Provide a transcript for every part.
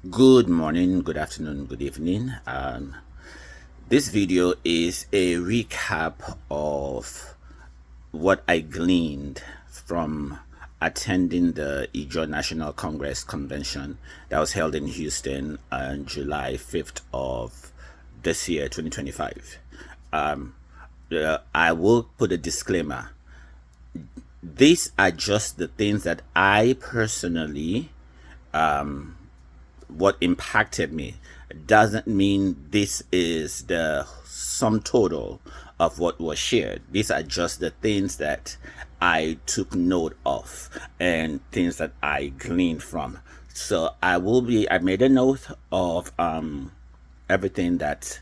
Good morning, good afternoon, good evening. This video is a recap of what I gleaned from attending the Ijaw National Congress convention that was held in Houston on July 5th of this year, 2025. I will put a disclaimer. These are just the things that I personally what impacted me. Doesn't mean this is the sum total of what was shared. These are just the things that I took note of and things that I gleaned from. So I made a note of everything that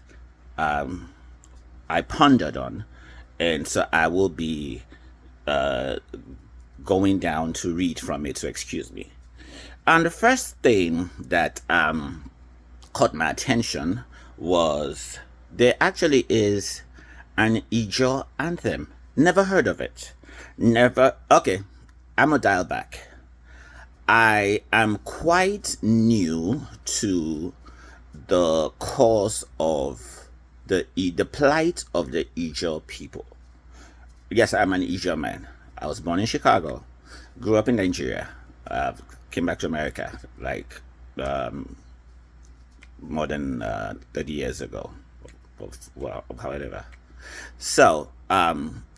I pondered on, and so I will be going down to read from it, so excuse me. And the first thing that caught my attention was there actually is an Ijaw anthem. Never heard of it. Never. Okay, I'm gonna dial back. I am quite new to the cause of the plight of the Ijaw people. Yes, I'm an Ijaw man. I was born in Chicago, grew up in Nigeria, came back to America like more than 30 years ago. Well, however. So,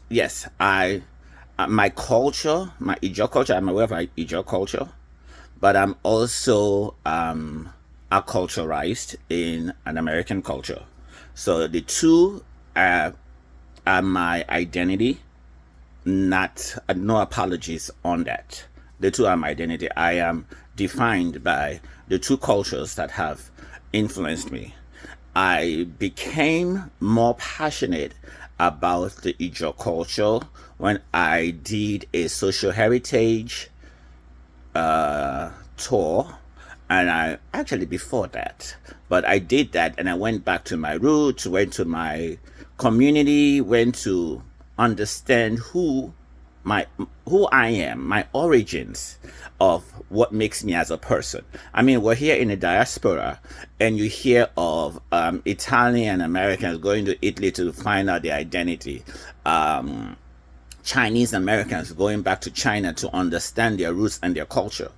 yes, my culture, my Ijaw culture, I'm aware of my Ijaw culture, but I'm also acculturized in an American culture. So the two are my identity, not no apologies on that. The two are my identity. I am defined by the two cultures that have influenced me. I became more passionate about the Ijaw culture when I did a social heritage tour, and I actually before that, but I did that and I went back to my roots, went to my community, went to understand my who I am, my origins of what makes me as a person. I mean, we're here in the diaspora, and you hear of Italian Americans going to Italy to find out their identity. Chinese Americans going back to China to understand their roots and their culture.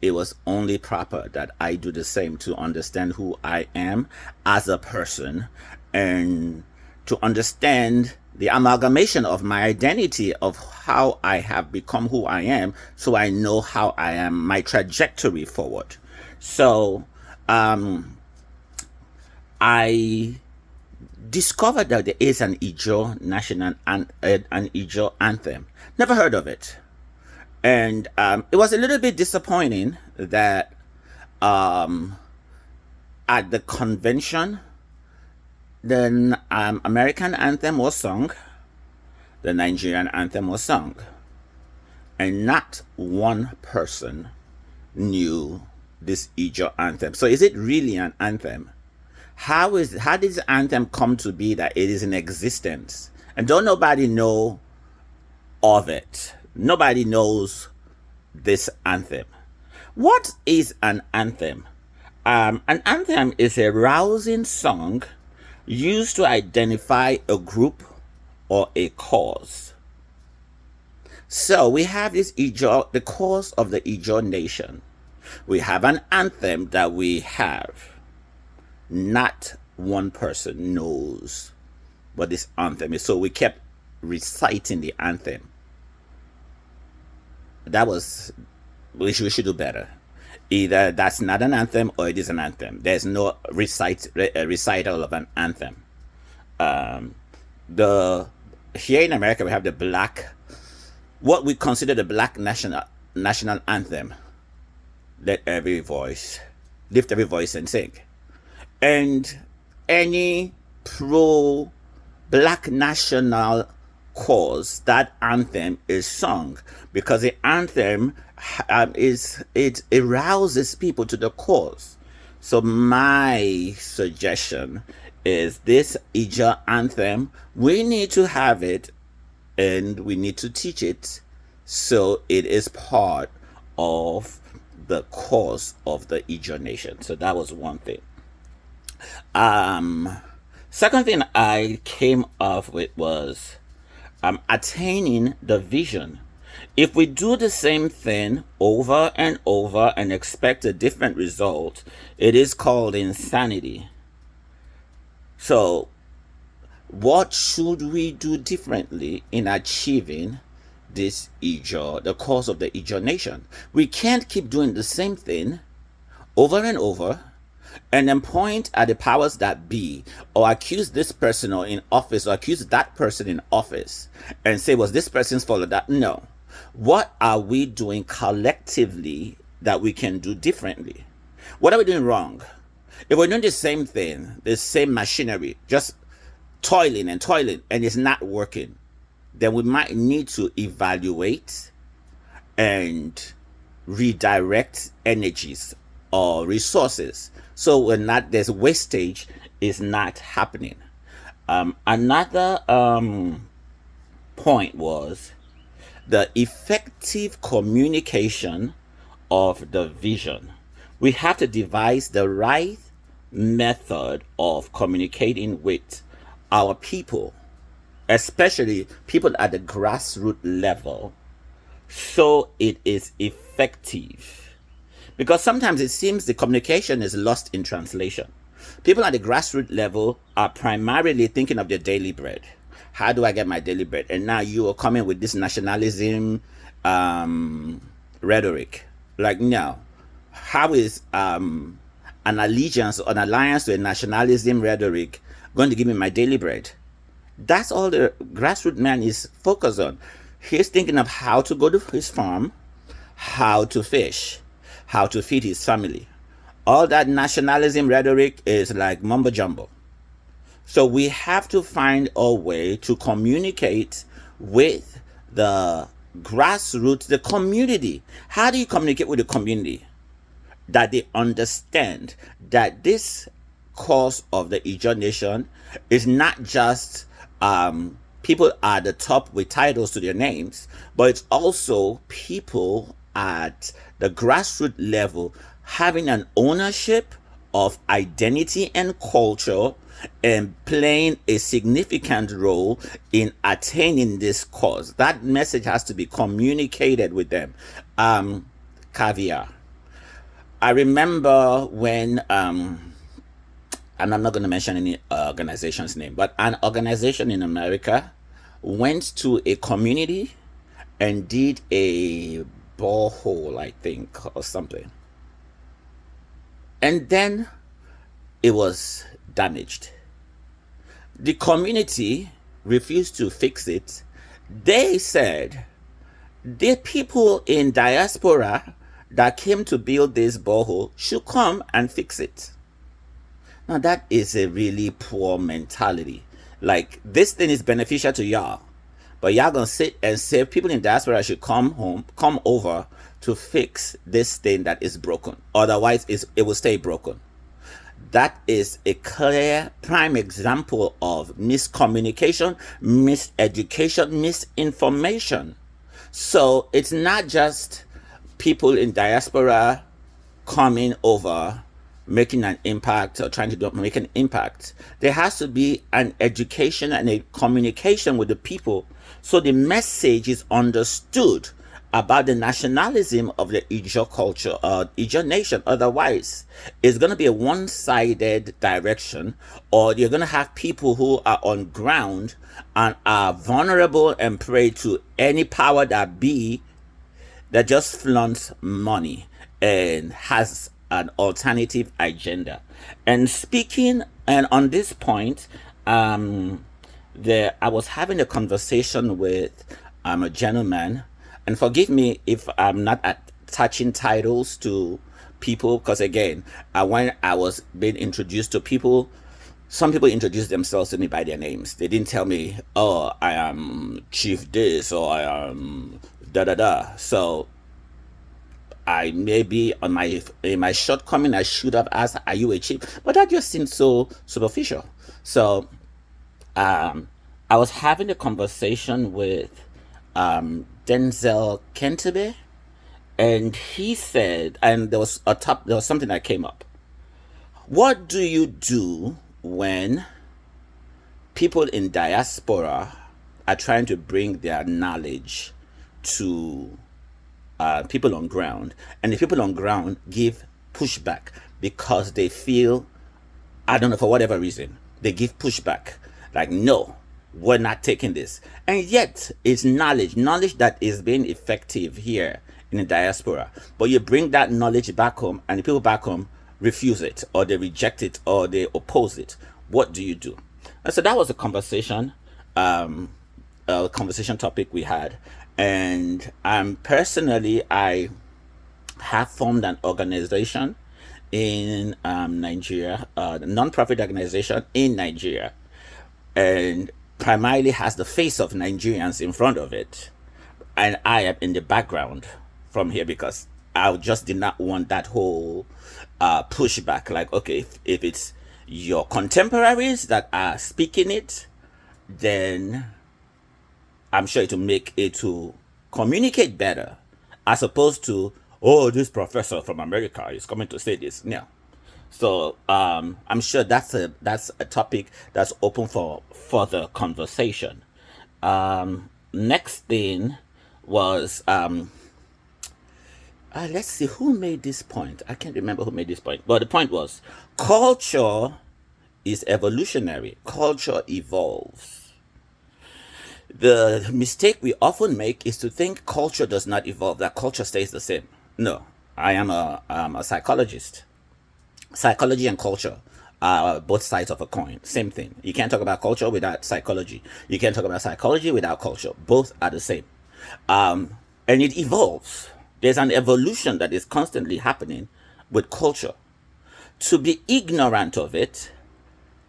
It was only proper that I do the same to understand who I am as a person and to understand the amalgamation of my identity of how I have become who I am, so I know how I am, my trajectory forward. So I discovered that there is an Ijaw national an Ijaw anthem. Never heard of it, and it was a little bit disappointing that at the convention the American anthem was sung, the Nigerian anthem was sung, and not one person knew this Ijaw anthem. So is it really an anthem? How did this anthem come to be that it is in existence? And don't nobody know of it. Nobody knows this anthem. What is an anthem? An anthem is a rousing song used to identify a group or a cause. So we have this Ijaw, the cause of the Ijaw nation. We have an anthem that we have. Not one person knows what this anthem is. So we kept reciting the anthem. We should do better. Either that's not an anthem or it is an anthem. There's no recital of an anthem. Here in America we have what we consider the black national anthem. Lift every voice and sing. And any pro-black national cause, that anthem is sung because the anthem it arouses people to the cause. So my suggestion is this Ijaw anthem, we need to have it and we need to teach it so it is part of the cause of the Ijaw nation. So that was one thing. Um, Second thing I came up with was attaining the vision. If we do the same thing over and over and expect a different result, it is called insanity. So, what should we do differently in achieving this Ijaw, the cause of the Ijaw nation? We can't keep doing the same thing over and over and then point at the powers that be, or accuse this person or in office, or accuse that person in office and say, was this person's fault or that? No. What are we doing collectively that we can do differently? What are we doing wrong? If we're doing the same thing, the same machinery, just toiling and it's not working, then we might need to evaluate and redirect energies or resources so when not there's wastage is not happening. Another point was the effective communication of the vision. We have to devise the right method of communicating with our people, especially people at the grassroots level, so it is effective. Because sometimes it seems the communication is lost in translation. People at the grassroots level are primarily thinking of their daily bread. How do I get my daily bread? And now you are coming with this nationalism rhetoric. Like, no. How is an allegiance or an alliance to a nationalism rhetoric going to give me my daily bread? That's all the grassroots man is focused on. He's thinking of how to go to his farm, how to fish, how to feed his family. All that nationalism rhetoric is like mumbo jumbo. So we have to find a way to communicate with the grassroots, the community. How do you communicate with the community? That they understand that this cause of the Ijaw nation is not just people at the top with titles to their names, but it's also people at the grassroots level having an ownership of identity and culture and playing a significant role in attaining this cause. That message has to be communicated with them. Caviar. I remember when and I'm not going to mention any organization's name, but an organization in America went to a community and did a borehole, I think, or something. And then it was damaged. The community refused to fix it. They said the people in diaspora that came to build this borehole should come and fix it. Now that is a really poor mentality. Like, this thing is beneficial to y'all, but y'all gonna sit and say people in diaspora should come over to fix this thing that is broken. Otherwise, it will stay broken. That is a clear prime example of miscommunication, miseducation, misinformation. So it's not just people in diaspora coming over, making an impact or trying to make an impact. There has to be an education and a communication with the people so the message is understood about the nationalism of the Ijaw culture, Ijaw nation. Otherwise, it's going to be a one-sided direction, or you're going to have people who are on ground and are vulnerable and prey to any power that be that just flaunts money and has an alternative agenda. And speaking, and on this point, I was having a conversation with a gentleman, and forgive me if I'm not attaching titles to people, because again, when I was being introduced to people, some people introduced themselves to me by their names. They didn't tell me, oh, I am Chief this, or I am da-da-da. So I maybe in my shortcoming, I should have asked, are you a chief? But that just seemed so superficial. So I was having a conversation with Denzel Kentebe, And he said, and there was something that came up. What do you do when people in diaspora are trying to bring their knowledge to people on ground, and the people on ground give pushback because they feel, I don't know, for whatever reason, they give pushback. Like, no, we're not taking this. And yet, it's knowledge that is being effective here in the diaspora. But you bring that knowledge back home, and the people back home refuse it, or they reject it, or they oppose it. What do you do? And so that was a conversation topic we had. And personally, I have formed an organization in Nigeria, a non-profit organization in Nigeria, and primarily has the face of Nigerians in front of it, and I am in the background from here because I just did not want that whole pushback. Like, okay, if it's your contemporaries that are speaking it, then I'm sure it will make it to communicate better, as opposed to, oh, this professor from America is coming to say this. No. So I'm sure that's a topic that's open for further conversation. Next thing was let's see who made this point. I can't remember who made this point, but the point was culture is evolutionary. Culture evolves. The mistake we often make is to think culture does not evolve, that culture stays the same. No, I am a psychologist. Psychology and culture are both sides of a coin. Same thing. You can't talk about culture without psychology. You can't talk about psychology without culture. Both are the same. And it evolves. There's an evolution that is constantly happening with culture. To be ignorant of it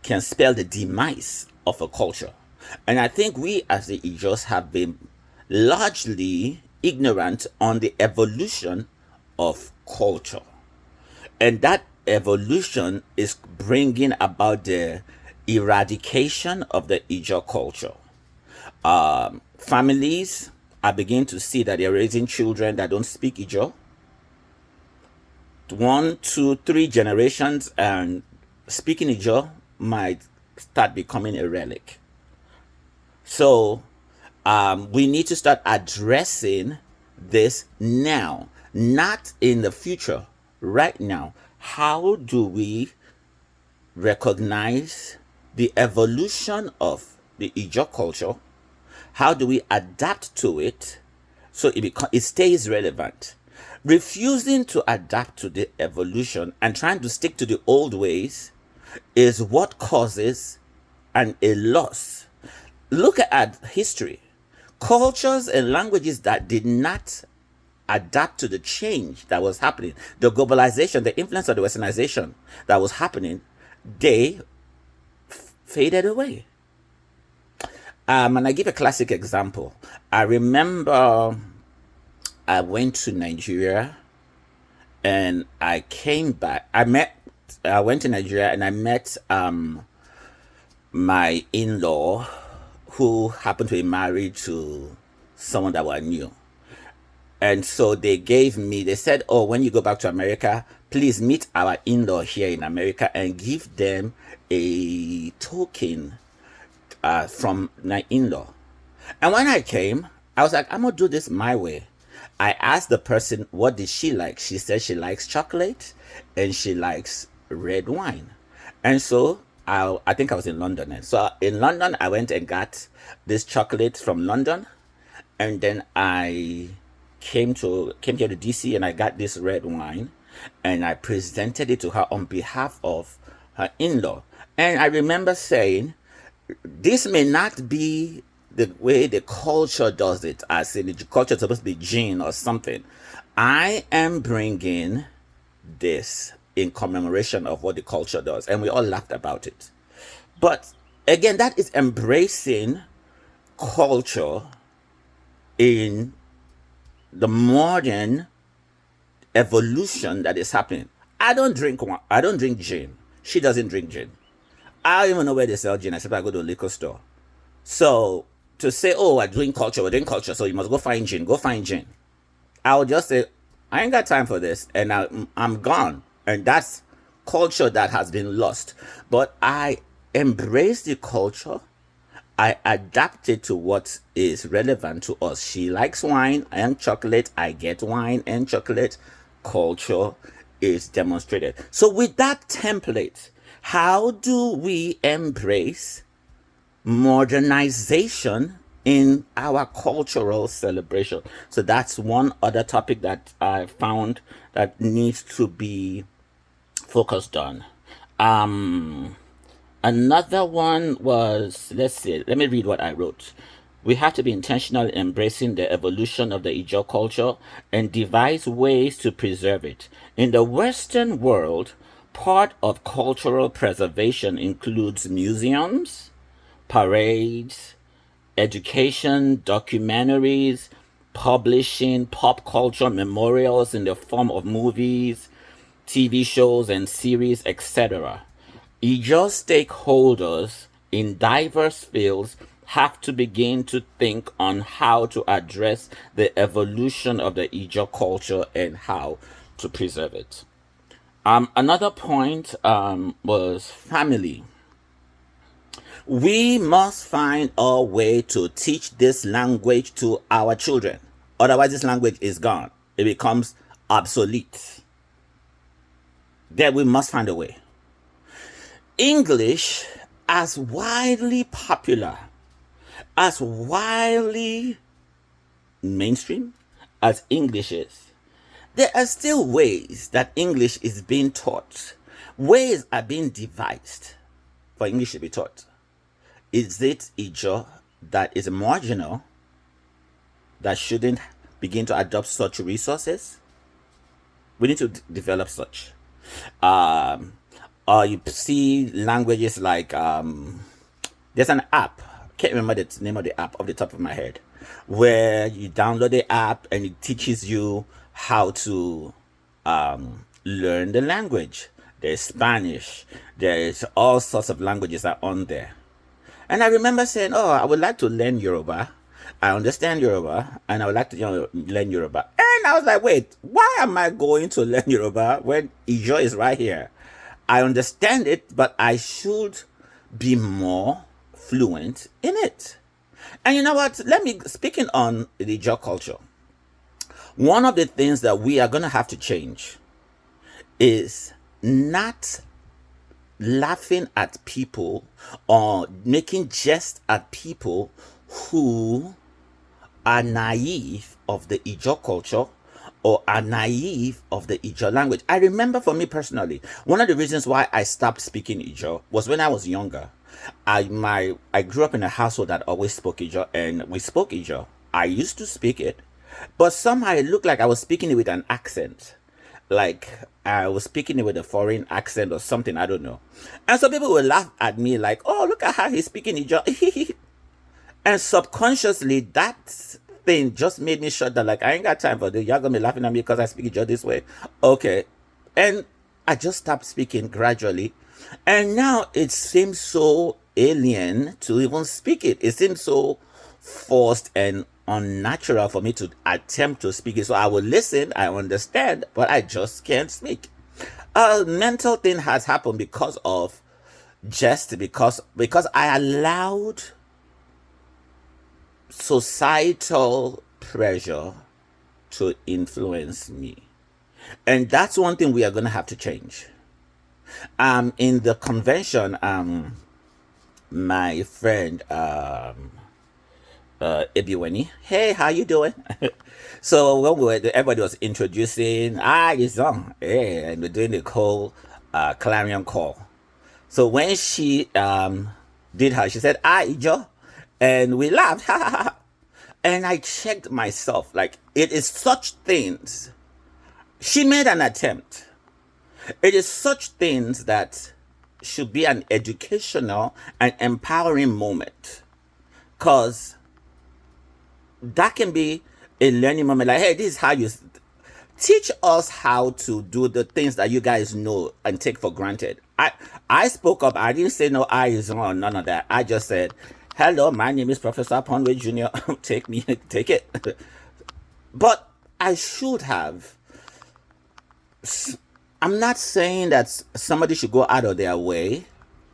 can spell the demise of a culture. And I think we as the Ijos have been largely ignorant on the evolution of culture. And that evolution is bringing about the eradication of the Ijaw culture. Families are beginning to see that they're raising children that don't speak Ijaw. 1, 2, 3 generations, and speaking Ijaw might start becoming a relic. So we need to start addressing this now, not in the future, right now. How do we recognize the evolution of the Ijaw culture? How do we adapt to it so it stays relevant? Refusing to adapt to the evolution and trying to stick to the old ways is what causes a loss. Look at history. Cultures and languages that did not adapt to the change that was happening, the globalization, the influence of the westernization that was happening, they faded away. And I give a classic example. I remember I went to Nigeria and I came back. I went to Nigeria and I met my in-law, who happened to be married to someone that I knew. And so they said, oh, when you go back to America, please meet our in-law here in America and give them a token from my in-law. And when I came, I was like, I'm going to do this my way. I asked the person, what did she like? She said she likes chocolate and she likes red wine. And so I think I was in London. And so in London, I went and got this chocolate from London. And then I came here to DC and I got this red wine. And I presented it to her on behalf of her in-law. And I remember saying, this may not be the way the culture does it, as in the culture is supposed to be gin or something. I am bringing this in commemoration of what the culture does. And we all laughed about it. But again, that is embracing culture in the modern evolution that is happening. I don't drink gin. She doesn't drink gin. I don't even know where they sell gin except I go to a liquor store. So to say, oh, we're doing culture, so you must go find gin. I'll just say, I ain't got time for this, and I'm gone. And that's culture that has been lost. But I embrace the culture. I adapt it to what is relevant to us. She likes wine and chocolate. I get wine and chocolate. Culture is demonstrated. So, with that template, how do we embrace modernization in our cultural celebration? So that's one other topic that I found that needs to be focused on. Um, Another one was, let's see, let me read what I wrote. We have to be intentional in embracing the evolution of the Ijaw culture and devise ways to preserve it. In the Western world, part of cultural preservation includes museums, parades, education, documentaries, publishing, pop culture memorials in the form of movies, TV shows and series, etc. Ijaw stakeholders in diverse fields have to begin to think on how to address the evolution of the Ijaw culture and how to preserve it. Another point was family. We must find a way to teach this language to our children. Otherwise, this language is gone. It becomes obsolete. Then we must find a way. English, as widely popular, as widely mainstream as English is, there are still ways that English is being taught. Ways are being devised for English to be taught. Is it Ijaw that is marginal, that shouldn't begin to adopt such resources? We need to develop such. You see languages like, there's an app, I can't remember the name of the app off the top of my head, where you download the app and it teaches you how to learn the language. There's Spanish, there's all sorts of languages that are on there. And I remember saying, oh, I would like to learn Yoruba. I understand Yoruba, and I would like to learn Yoruba. And I was like, wait, why am I going to learn Yoruba when Ijaw is right here? I understand it, but I should be more fluent in it. And you know what? Speaking on the Ijaw culture, one of the things that we are going to have to change is not laughing at people or making jest at people who are naive of the Ijaw culture or are naive of the Ijaw language. I remember for me personally, one of the reasons why I stopped speaking Ijaw was when I was younger. I grew up in a household that always spoke Ijaw, and we spoke Ijaw. I used to speak it, but somehow it looked like I was speaking it with an accent. Like I was speaking it with a foreign accent or something, I don't know. And so people would laugh at me like, oh, look at how he's speaking Ijaw. And subconsciously, that thing just made me shut down. Like, I ain't got time for this. Y'all gonna be laughing at me because I speak Ijaw this way. Okay. And I just stopped speaking gradually. And now it seems so alien to even speak it. It seems so forced and unnatural for me to attempt to speak it. So I will listen, I understand, but I just can't speak. A mental thing has happened because of because I allowed societal pressure to influence me. And that's one thing we are going to have to change. In the convention, my friend Ebiweni, hey, how you doing? So when everybody was introducing, it's on, hey, and we're doing the whole clarion call. So when she did her, she said, Ijaw, and we laughed, and I checked myself, like, it is such things. She made an attempt. It is such things that should be an educational and empowering moment. Because that can be a learning moment. Like, hey, this is how you teach us how to do the things that you guys know and take for granted. I spoke up. I didn't say no eyes on, none of that. I just said, hello, my name is Professor Ponway Jr. Take it. But I should have I'm not saying that somebody should go out of their way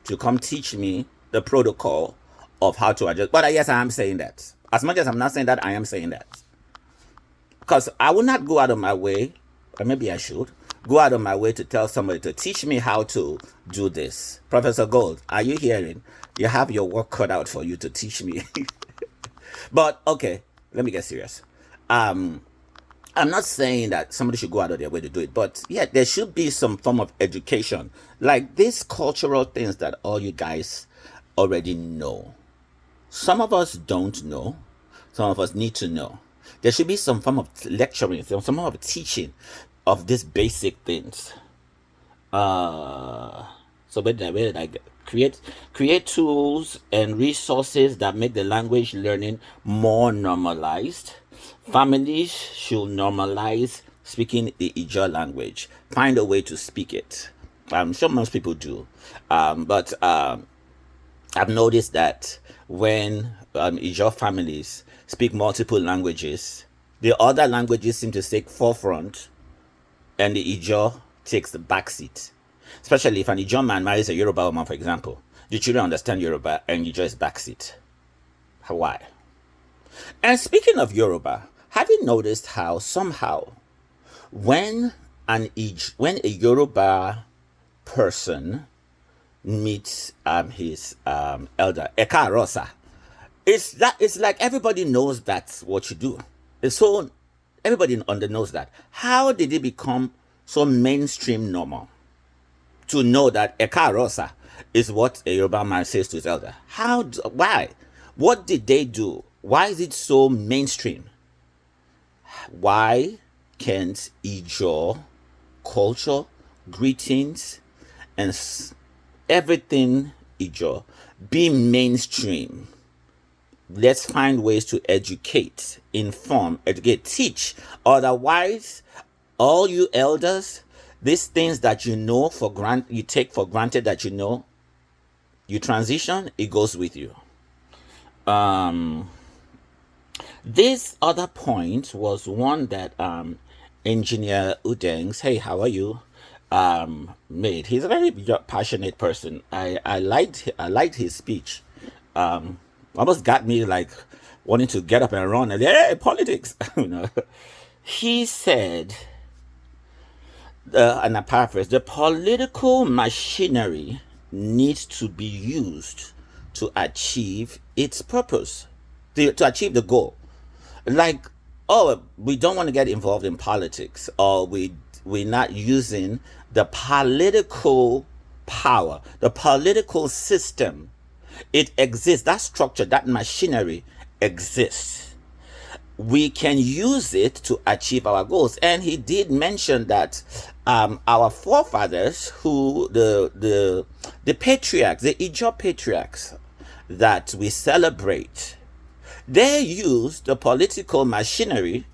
to come teach me the protocol of how to adjust. But yes, I am saying that. As much as I'm not saying that, I am saying that. Because I will not go out of my way, or maybe I should, go out of my way to tell somebody to teach me how to do this. Professor Gold, are you hearing? You have your work cut out for you to teach me. But okay, let me get serious. I'm not saying that somebody should go out of their way to do it, but yeah, there should be some form of education. Like these cultural things that all you guys already know. Some of us don't know, some of us need to know. There should be some form of lecturing, some form of teaching of these basic things. So where did I get? Create tools and resources that make the language learning more normalized. Families should normalize speaking the Ijaw language. Find a way to speak it. I'm sure most people do, but I've noticed that when Ijaw families speak multiple languages, the other languages seem to take forefront, and the Ijaw takes the back seat. Especially if an Ijaw man marries a Yoruba woman, for example. The children understand Yoruba and Ijaw is backseat. Why? And speaking of Yoruba, have you noticed how somehow when when a Yoruba person meets his elder, Eka Rosa, it's like everybody knows that's what you do. It's so everybody knows that. How did it become so mainstream normal to know that Eka Rosa is what a Yoruba man says to his elder? Why? What did they do? Why is it so mainstream? Why can't Ijaw culture, greetings, and everything Ijaw be mainstream? Let's find ways to educate, inform, educate, teach. Otherwise, all you elders, these things that you know you take for granted that you know, you transition, it goes with you. This other point was one that Engineer Udengs, hey, how are you? Made. He's a very passionate person. I liked his speech. Almost got me like wanting to get up and run and hey, politics. He said, and I paraphrase, the political machinery needs to be used to achieve its purpose, to achieve the goal. Like, oh, we don't want to get involved in politics, or we're not using the political power, the political system. It exists. That structure, that machinery exists. We can use it to achieve our goals. And he did mention that our forefathers, who the patriarchs, the Ijaw patriarchs that we celebrate, they used the political machinery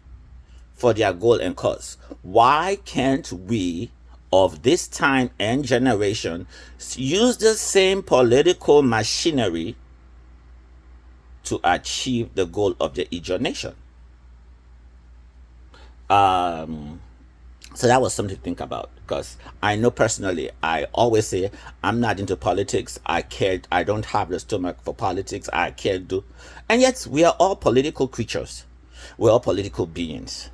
for their goal and cause. Why can't we of this time and generation use the same political machinery to achieve the goal of the Ijaw nation? So that was something to think about, because I know personally, I always say I'm not into politics. I don't have the stomach for politics. I can't do. And yet we are all political creatures. We're all political beings.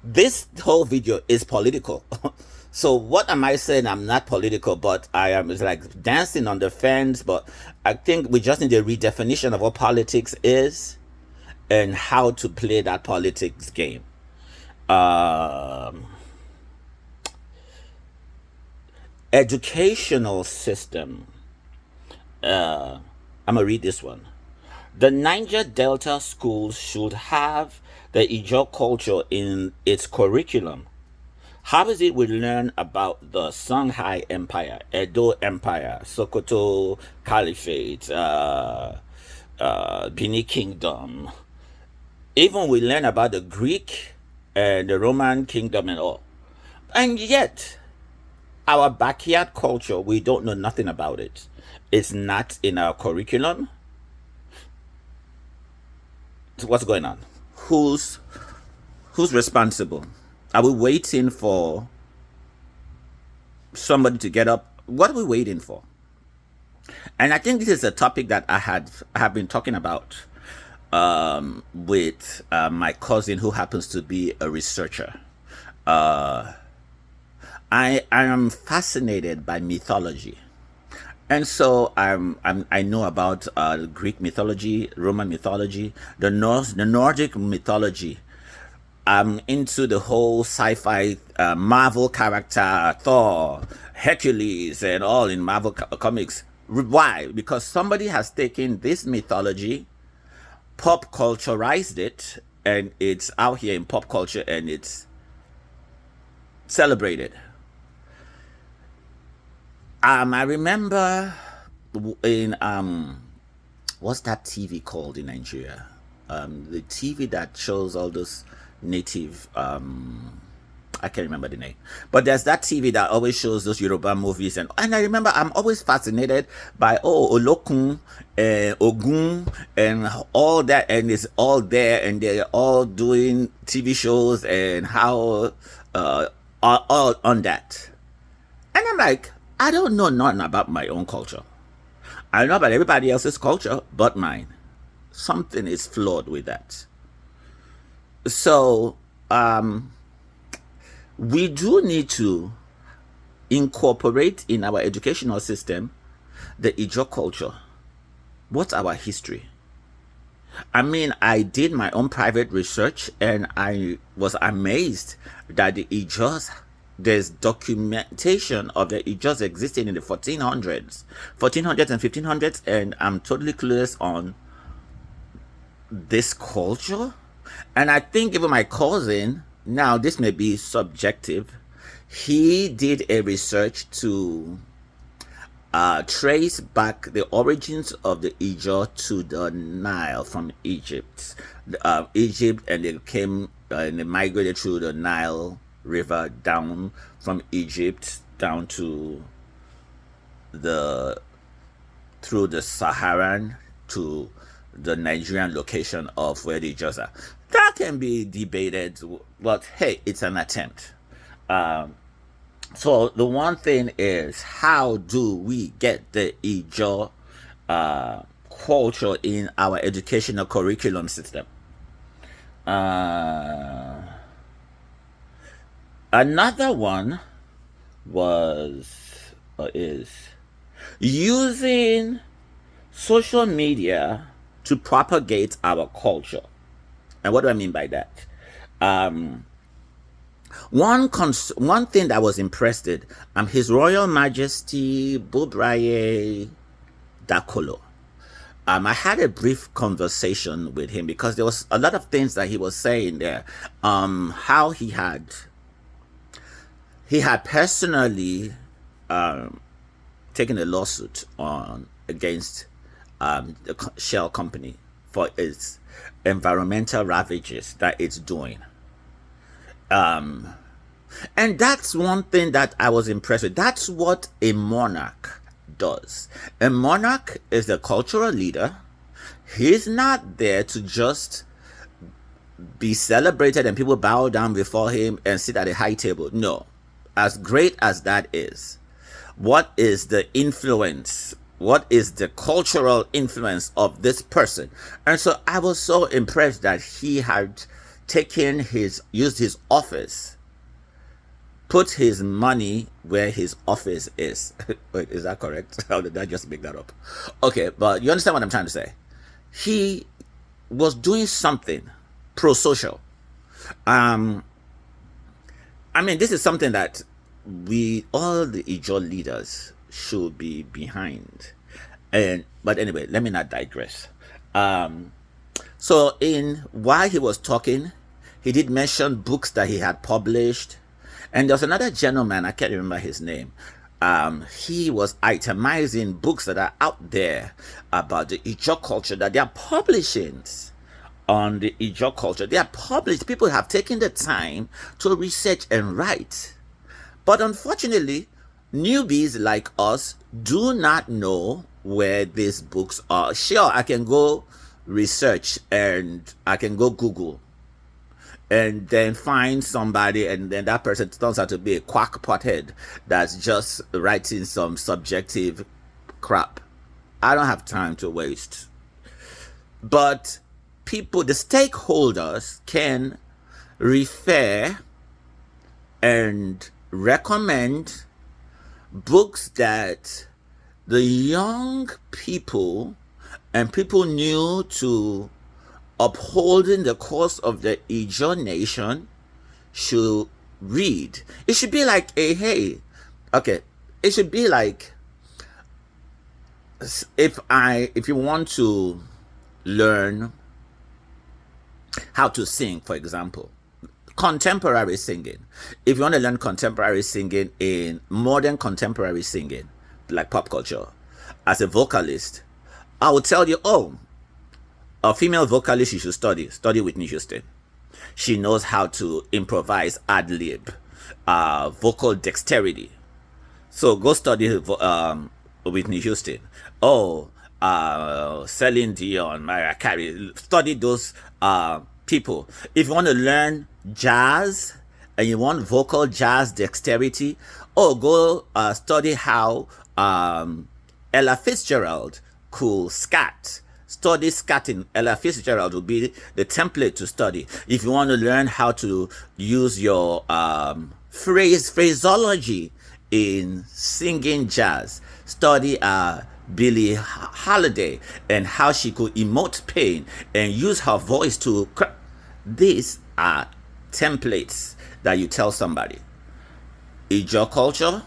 This whole video is political. So what am I saying? I'm not political, but I am. It's like dancing on the fence. But I think we just need a redefinition of what politics is and how to play that politics game. Educational system. I'm gonna read this one. The Niger Delta schools should have the Ijaw culture in its curriculum. How is it we learn about the Songhai Empire, Edo Empire, Sokoto Caliphate, Bini Kingdom? Even we learn about the Greek and the Roman kingdom and all. And yet, our backyard culture, we don't know nothing about it. It's not in our curriculum. So what's going on? Who's responsible? Are we waiting for somebody to get up. What are we waiting for? And I think this is a topic that I have been talking about with my cousin, who happens to be a researcher. I am fascinated by mythology. And so I know about Greek mythology, Roman mythology, the Nordic mythology. I'm into the whole sci-fi Marvel character, Thor, Hercules, and all in Marvel comics. Why? Because somebody has taken this mythology, pop culturized it, and it's out here in pop culture, and it's celebrated. I remember in what's that TV called in Nigeria? The TV that shows all those native I can't remember the name, but there's that TV that always shows those Yoruba movies, and I remember I'm always fascinated by Olokun, Ogun, and all that, and it's all there, and they're all doing TV shows and how all on that, and I'm like, I don't know nothing about my own culture. I know about everybody else's culture but mine. Something is flawed with that. So we do need to incorporate in our educational system the Ijaw culture. What's our history? I mean, I did my own private research, and I was amazed that the Ijaws, there's documentation of the Ijaws existing in the 1400s and 1500s, and I'm totally clueless on this culture. And I think even my cousin, now this may be subjective, he did a research to trace back the origins of the Ijaw to the Nile from Egypt. Egypt, and they came and they migrated through the Nile River down from Egypt down to through the Saharan to the Nigerian location of where the Ijaws are. That can be debated, but hey, it's an attempt. So the one thing is, how do we get the Ijaw culture in our educational curriculum system? Another one is using social media to propagate our culture. And what do I mean by that? One thing that was impressed with His Royal Majesty Bubraye Dakolo. I had a brief conversation with him because there was a lot of things that he was saying there. How he had personally taken a lawsuit against the Shell company for its environmental ravages that it's doing. And that's one thing that I was impressed with. That's what a monarch does. A monarch is a cultural leader. He's not there to just be celebrated and people bow down before him and sit at a high table. No. As great as that is, what is the influence? What is the cultural influence of this person? And so I was so impressed that he had used his office, put his money where his office is. Wait, is that correct? How did I just make that up? Okay, but you understand what I'm trying to say. He was doing something pro-social. I mean, this is something that all the Ijaw leaders should be behind. But anyway, let me not digress. So while he was talking, he did mention books that he had published. And there was another gentleman, I can't remember his name. He was itemizing books that are out there about the Ijaw culture, that they are publishing on the Ijaw culture. They are published. People have taken the time to research and write. But unfortunately, newbies like us do not know where these books are. Sure, I can go research and I can go Google and then find somebody, and then that person turns out to be a quack pothead that's just writing some subjective crap. I don't have time to waste. But people, the stakeholders, can refer and recommend books that the young people and people new to upholding the cause of the Ijaw nation should read. It should be like it should be like, if you want to learn how to sing, for example, contemporary singing. If you want to learn contemporary singing, in modern contemporary singing, like pop culture, as a vocalist, I would tell you, a female vocalist you should study Whitney Houston. She knows how to improvise, ad lib, vocal dexterity. So go study Whitney Houston. Celine Dion, Mariah Carey. Study those people. If you want to learn jazz and you want vocal jazz dexterity, go study how Ella Fitzgerald could scat. Study scatting. Ella Fitzgerald will be the template to study. If you want to learn how to use your phraseology in singing jazz, study Billie Holiday and how she could emote pain and use her voice to. These are templates that you tell somebody. Ijaw culture.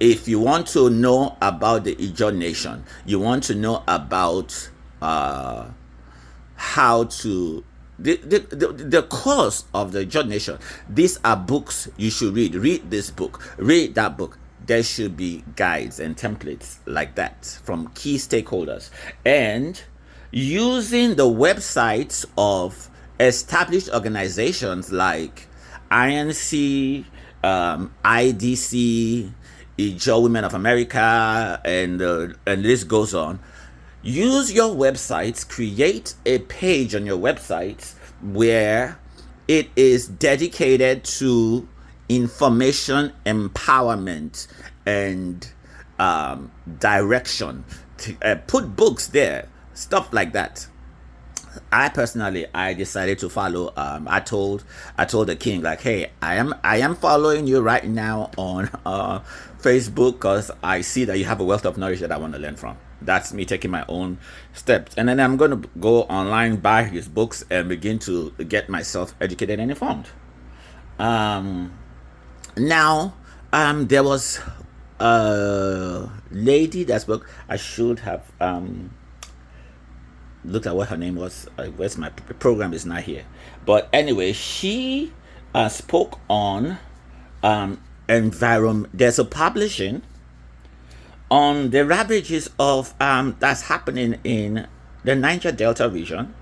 If you want to know about the Ijaw nation, you want to know about how to the cause of the Ijaw nation. These are books you should read. Read this book. Read that book. There should be guides and templates like that from key stakeholders, and using the websites of established organizations like INC, IDC, Ijaw Women of America, and this goes on. Use your websites, create a page on your websites where it is dedicated to information empowerment and direction. Put books there, stuff like that. I decided to follow. I told the king, like, hey, I am following you right now on Facebook because I see that you have a wealth of knowledge that I want to learn from. That's me taking my own steps, and then I'm going to go online, buy his books, and begin to get myself educated and informed. Now, there was a lady that spoke. I should have looked at what her name was. Where's my program? Is not here. But anyway, she spoke on environment. There's a publishing on the ravages of that's happening in the Niger Delta region,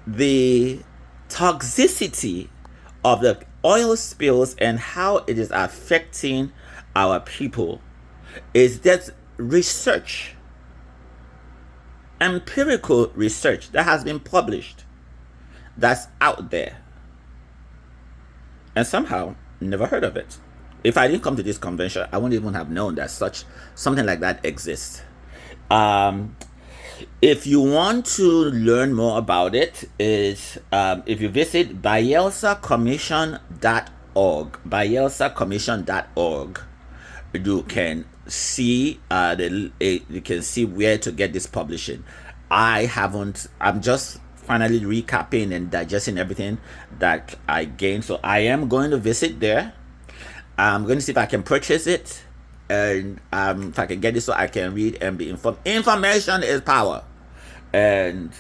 the toxicity of the oil spills and how it is affecting our people. Is that research, empirical research that has been published, that's out there, and somehow never heard of it. If I didn't come to this convention, I wouldn't even have known that something like that exists. If you want to learn more about it, if you visit BielsaCommission.org, BielsaCommission.org, you can see you can see where to get this publishing. I'm just finally recapping and digesting everything that I gained, so I am going to visit there. I'm going to see if I can purchase it, and if I can get it so I can read and be informed. Information is power, and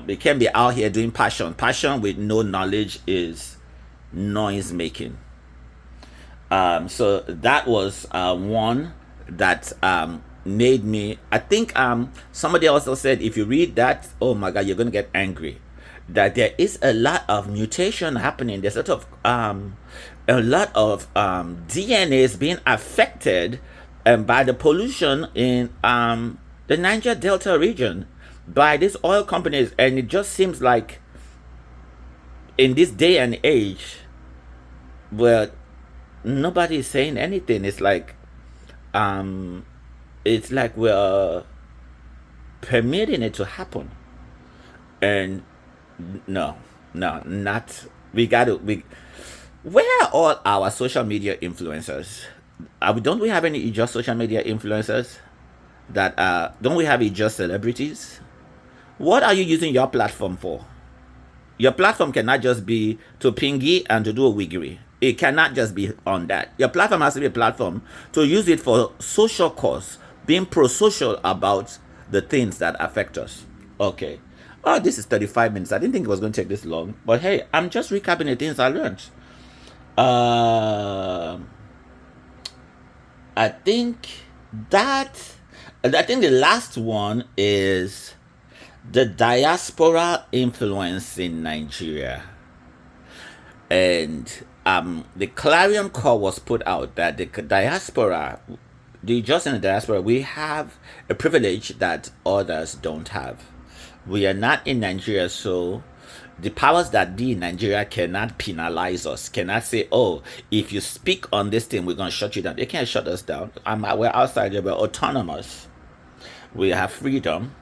we can't be out here doing passion with no knowledge is noise making. So that was one that made me, I think somebody also said, if you read that, oh my god, you're going to get angry. That there is a lot of mutation happening. There's a lot of DNA is being affected by the pollution in the Niger Delta region by these oil companies, and it just seems like in this day and age where nobody is saying anything, um, it's like we're permitting it to happen. And no, no, not we got to we. Where are all our social media influencers? Don't we have any just social media influencers that don't we have just celebrities? What are you using your platform for? Your platform cannot just be to pingy and to do a wiggery. It cannot just be on that. Your platform has to be a platform to use it for social cause, being pro-social about the things that affect us. Okay. Oh, this is 35 minutes. I didn't think it was going to take this long. But hey, I'm just recapping the things I learned. I think that I think the last one is the diaspora influence in Nigeria. And the clarion call was put out that the diaspora, the just in the diaspora, we have a privilege that others don't have. We are not in Nigeria, so the powers that be in Nigeria cannot penalize us, cannot say, oh, if you speak on this thing, we're going to shut you down. They can't shut us down. We're outside there, we're autonomous. We have freedom.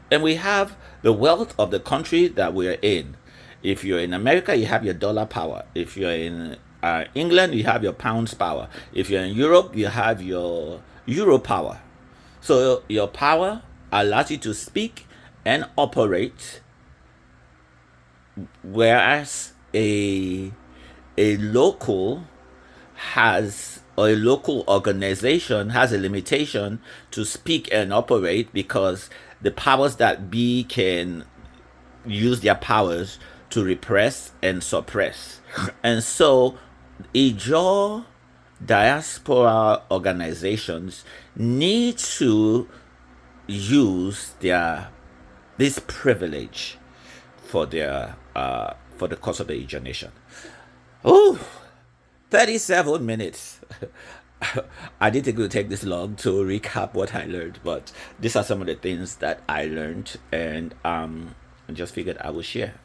And we have the wealth of the country that we're in. If you're in America, you have your dollar power. If you're in England, you have your pounds power. If you're in Europe, you have your euro power. So your power allows you to speak and operate, whereas a local has, or a local organization has a limitation to speak and operate because the powers that be can use their powers to repress and suppress. And so Ijaw diaspora organizations need to use this privilege for for the cause of the Ijaw nation. Oh, 37 minutes. I didn't think it would take this long to recap what I learned, but these are some of the things that I learned, and I just figured I would share.